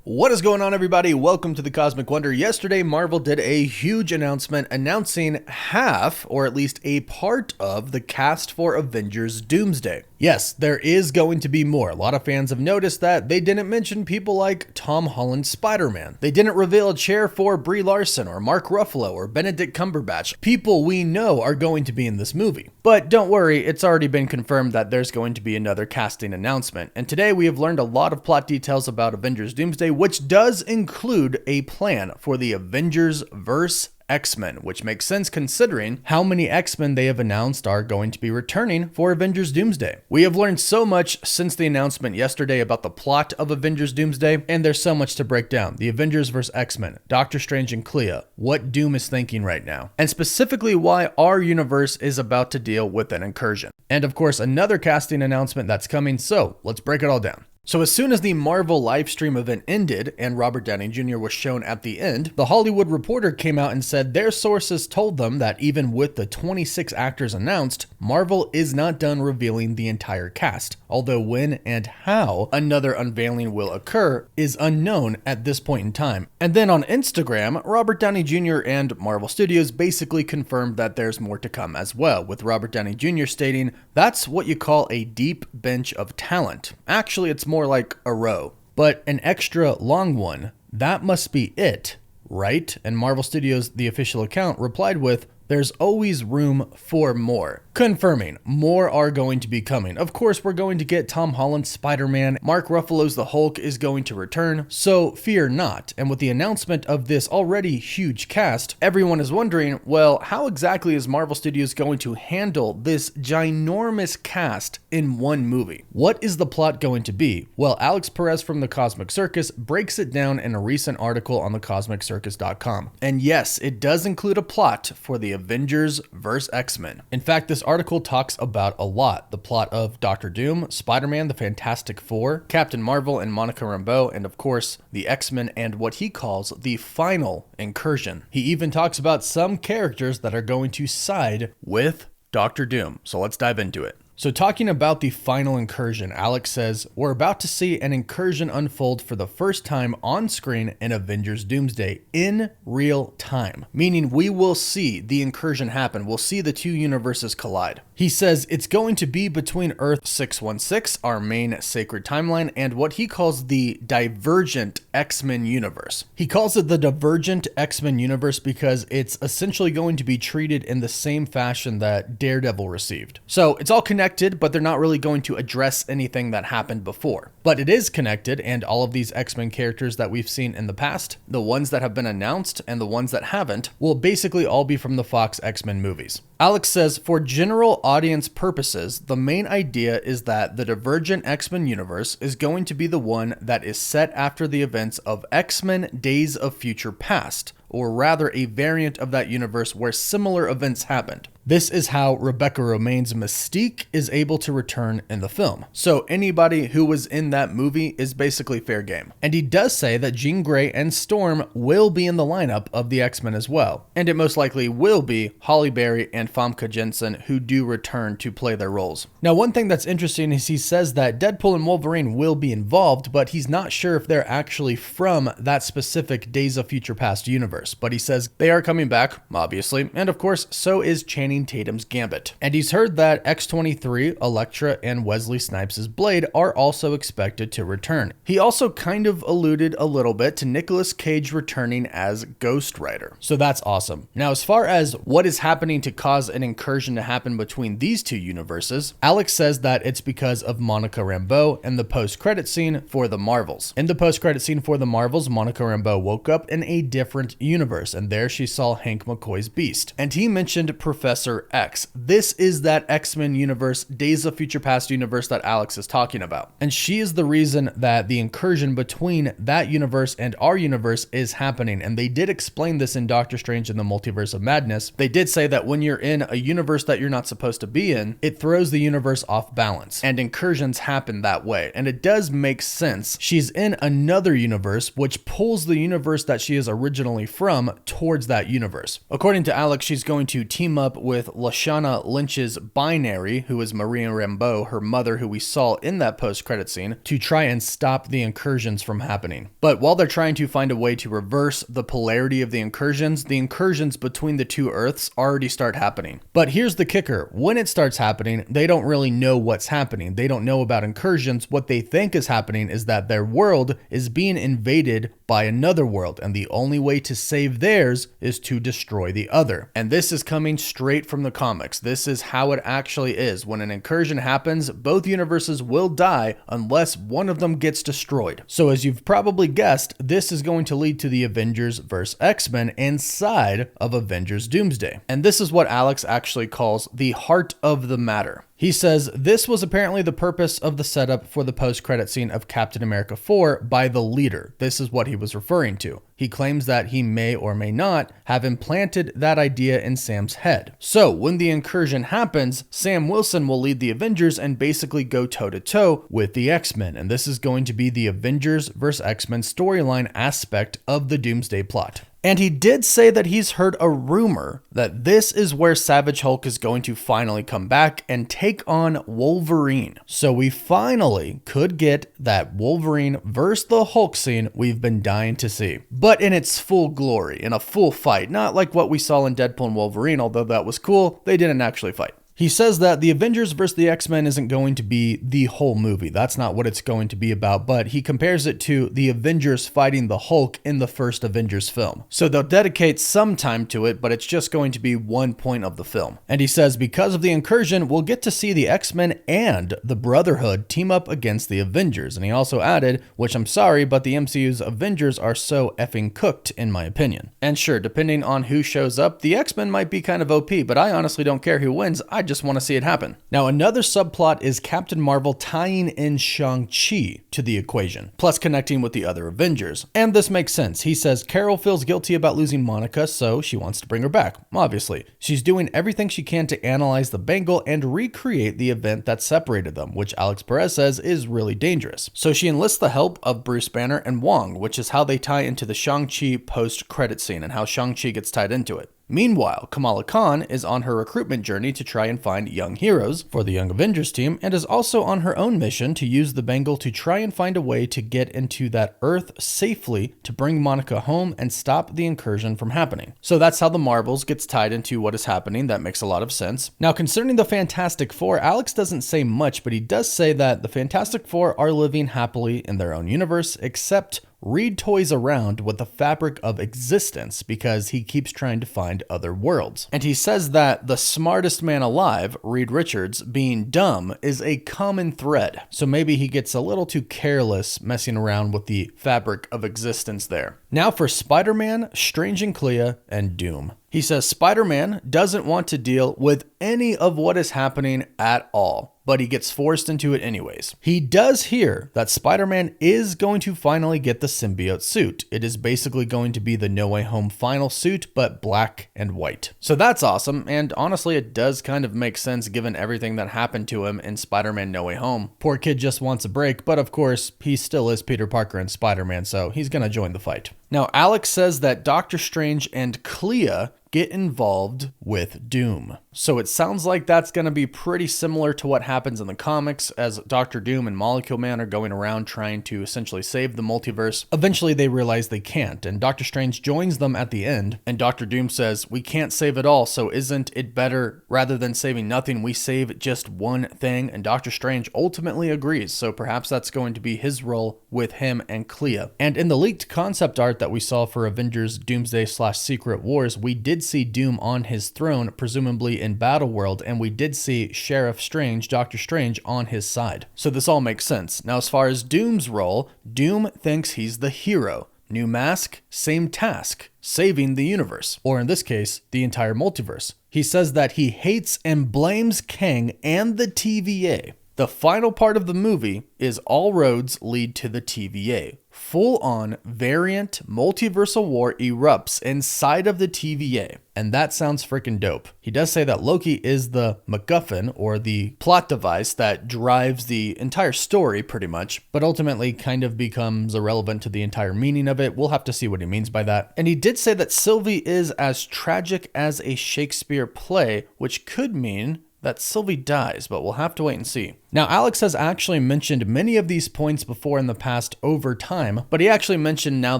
What is going on, everybody? Welcome to the Cosmic Wonder. Yesterday, Marvel did a huge announcement announcing half, or at least a part of, the cast for Avengers Doomsday. Yes, there is going to be more. A lot of fans have noticed that they didn't mention people like Tom Holland's Spider-Man. They didn't reveal a chair for Brie Larson or Mark Ruffalo or Benedict Cumberbatch. People we know are going to be in this movie. But don't worry, it's already been confirmed that there's going to be another casting announcement. And today we have learned a lot of plot details about Avengers Doomsday, which does include a plan for the Avengers vs. X-Men, which makes sense considering how many X-Men they have announced are going to be returning for Avengers Doomsday. We have learned so much since the announcement yesterday about the plot of Avengers Doomsday, and there's so much to break down. The Avengers vs. X-Men, Doctor Strange and Clea, what Doom is thinking right now, and specifically why our universe is about to deal with an incursion. And of course, another casting announcement that's coming, so let's break it all down. So as soon as the Marvel livestream event ended and Robert Downey Jr. was shown at the end, The Hollywood Reporter came out and said their sources told them that even with the 26 actors announced, Marvel is not done revealing the entire cast, although when and how another unveiling will occur is unknown at this point in time. And then on Instagram, Robert Downey Jr. and Marvel Studios basically confirmed that there's more to come as well, with Robert Downey Jr. stating, "That's what you call a deep bench of talent. Actually, it's more like a row, but an extra long one. That must be it, right?" And Marvel Studios, the official account, replied with, "There's always room for more," confirming more are going to be coming. Of course, we're going to get Tom Holland's Spider-Man, Mark Ruffalo's The Hulk is going to return, so fear not. And with the announcement of this already huge cast, everyone is wondering, well, how exactly is Marvel Studios going to handle this ginormous cast in one movie? What is the plot going to be? Well, Alex Perez from the Cosmic Circus breaks it down in a recent article on thecosmiccircus.com. And yes, it does include a plot for the Avengers vs. X-Men. In fact, this article talks about a lot. The plot of Doctor Doom, Spider-Man, the Fantastic Four, Captain Marvel and Monica Rambeau, and of course, the X-Men and what he calls the final incursion. He even talks about some characters that are going to side with Doctor Doom. So let's dive into it. So talking about the final incursion, Alex says, "We're about to see an incursion unfold for the first time on screen in Avengers Doomsday in real time," meaning we will see the incursion happen. We'll see the two universes collide. He says it's going to be between Earth 616, our main sacred timeline, and what he calls the divergent X-Men universe. He calls it the divergent X-Men universe because it's essentially going to be treated in the same fashion that Daredevil received. So it's all connected, but they're not really going to address anything that happened before. But it is connected, and all of these X-Men characters that we've seen in the past, the ones that have been announced and the ones that haven't, will basically all be from the Fox X-Men movies. Alex says, "For general audience purposes, the main idea is that the divergent X-Men universe is going to be the one that is set after the events of X-Men Days of Future Past, or rather a variant of that universe where similar events happened. This is how Rebecca Romijn's Mystique is able to return in the film. So anybody who was in that movie is basically fair game." And he does say that Jean Grey and Storm will be in the lineup of the X-Men as well. And it most likely will be Halle Berry and Famke Janssen who do return to play their roles. Now, one thing that's interesting is he says that Deadpool and Wolverine will be involved, but he's not sure if they're actually from that specific Days of Future Past universe. But he says they are coming back, obviously, and of course, so is Channing Tatum's Gambit. And he's heard that X-23, Elektra, and Wesley Snipes' Blade are also expected to return. He also kind of alluded a little bit to Nicolas Cage returning as Ghost Rider. So that's awesome. Now, as far as what is happening to cause an incursion to happen between these two universes, Alex says that it's because of Monica Rambeau and the post-credit scene for the Marvels. In the post-credit scene for the Marvels, Monica Rambeau woke up in a different universe, and there she saw Hank McCoy's Beast. And he mentioned Professor X. This is that X-Men universe, Days of Future Past universe that Alex is talking about. And she is the reason that the incursion between that universe and our universe is happening. And they did explain this in Doctor Strange and the Multiverse of Madness. They did say that when you're in a universe that you're not supposed to be in, it throws the universe off balance, and incursions happen that way. And it does make sense. She's in another universe, which pulls the universe that she is originally from towards that universe. According to Alex, she's going to team up with Lashana Lynch's Binary, who is Maria Rambeau, her mother, who we saw in that post-credit scene, to try and stop the incursions from happening. But while they're trying to find a way to reverse the polarity of the incursions between the two Earths already start happening. But here's the kicker. When it starts happening, they don't really know what's happening. They don't know about incursions. What they think is happening is that their world is being invaded by another world, and the only way to save theirs is to destroy the other. And this is coming straight from the comics. This is how it actually is. When an incursion happens, both universes will die unless one of them gets destroyed. So as you've probably guessed, this is going to lead to the Avengers vs. X-Men inside of Avengers Doomsday. And this is what Alex actually calls the heart of the matter. He says this was apparently the purpose of the setup for the post-credit scene of Captain America 4 by the leader. This is what he was referring to. He claims that he may or may not have implanted that idea in Sam's head. So when the incursion happens, Sam Wilson will lead the Avengers and basically go toe-to-toe with the X-Men. And this is going to be the Avengers vs. X-Men storyline aspect of the Doomsday plot. And he did say that he's heard a rumor that this is where Savage Hulk is going to finally come back and take on Wolverine. So we finally could get that Wolverine versus the Hulk scene we've been dying to see. But in its full glory, in a full fight, not like what we saw in Deadpool and Wolverine, although that was cool, they didn't actually fight. He says that the Avengers vs. the X-Men isn't going to be the whole movie. That's not what it's going to be about, but he compares it to the Avengers fighting the Hulk in the first Avengers film. So they'll dedicate some time to it, but it's just going to be one point of the film. And he says because of the incursion, we'll get to see the X-Men and the Brotherhood team up against the Avengers. And he also added, which I'm sorry, but the MCU's Avengers are so effing cooked in my opinion. And sure, depending on who shows up, the X-Men might be kind of OP, but I honestly don't care who wins. I just want to see it happen. Now, another subplot is Captain Marvel tying in Shang-Chi to the equation, plus connecting with the other Avengers. And this makes sense. He says Carol feels guilty about losing Monica, so she wants to bring her back. Obviously, she's doing everything she can to analyze the bangle and recreate the event that separated them, which Alex Perez says is really dangerous. So she enlists the help of Bruce Banner and Wong, which is how they tie into the Shang-Chi post-credit scene and how Shang-Chi gets tied into it. Meanwhile, Kamala Khan is on her recruitment journey to try and find young heroes for the Young Avengers team, and is also on her own mission to use the bangle to try and find a way to get into that Earth safely to bring Monica home and stop the incursion from happening. So that's how the Marvels gets tied into what is happening. That makes a lot of sense. Now, concerning the Fantastic Four, Alex doesn't say much, but he does say that the Fantastic Four are living happily in their own universe, except Reed toys around with the fabric of existence because he keeps trying to find other worlds. And he says that the smartest man alive, Reed Richards, being dumb is a common thread. So maybe he gets a little too careless messing around with the fabric of existence there. Now for Spider-Man, Strange and Clea, and Doom. He says Spider-Man doesn't want to deal with any of what is happening at all, but he gets forced into it anyways. He does hear that Spider-Man is going to finally get the symbiote suit. It is basically going to be the No Way Home final suit, but black and white. So that's awesome, and honestly it does kind of make sense given everything that happened to him in Spider-Man No Way Home. Poor kid just wants a break, but of course he still is Peter Parker and Spider-Man, so he's gonna join the fight. Now Alex says that Doctor Strange and Clea get involved with Doom. So it sounds like that's going to be pretty similar to what happens in the comics as Dr. Doom and Molecule Man are going around trying to essentially save the multiverse. Eventually they realize they can't, and Doctor Strange joins them at the end, and Dr. Doom says, we can't save it all, so isn't it better rather than saving nothing, we save just one thing? And Doctor Strange ultimately agrees, so perhaps that's going to be his role with him and Clea. And in the leaked concept art that we saw for Avengers Doomsday / Secret Wars, we did see Doom on his throne, presumably in Battleworld, and we did see Sheriff Strange, Doctor Strange, on his side. So this all makes sense. Now, as far as Doom's role, Doom thinks he's the hero. New mask, same task, saving the universe, or in this case, the entire multiverse. He says that he hates and blames Kang and the TVA. The final part of the movie is all roads lead to the TVA. Full-on variant multiversal war erupts inside of the TVA, and that sounds freaking dope. He does say that Loki is the MacGuffin, or the plot device that drives the entire story pretty much, but ultimately kind of becomes irrelevant to the entire meaning of it. We'll have to see what he means by that. And he did say that Sylvie is as tragic as a Shakespeare play, which could mean that Sylvie dies, but we'll have to wait and see. Now, Alex has actually mentioned many of these points before in the past over time, but he actually mentioned now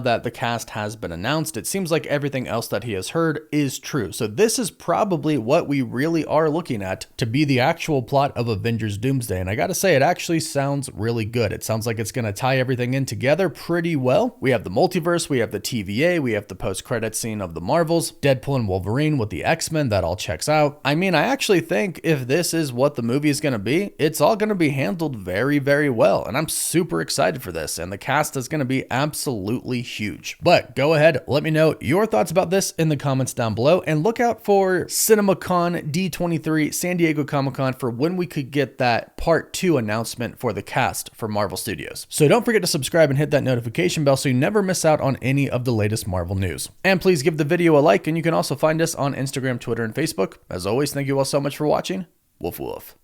that the cast has been announced, it seems like everything else that he has heard is true. So this is probably what we really are looking at to be the actual plot of Avengers Doomsday. And I gotta say, it actually sounds really good. It sounds like it's gonna tie everything in together pretty well. We have the multiverse, we have the TVA, we have the post-credit scene of the Marvels, Deadpool and Wolverine with the X-Men, that all checks out. I mean, I actually think if this is what the movie is gonna be, it's all going to be handled very, very well. And I'm super excited for this. And the cast is going to be absolutely huge. But go ahead, let me know your thoughts about this in the comments down below. And look out for CinemaCon D23 San Diego Comic-Con for when we could get that part 2 announcement for the cast for Marvel Studios. So don't forget to subscribe and hit that notification bell so you never miss out on any of the latest Marvel news. And please give the video a like, and you can also find us on Instagram, Twitter, and Facebook. As always, thank you all so much for watching. Woof woof.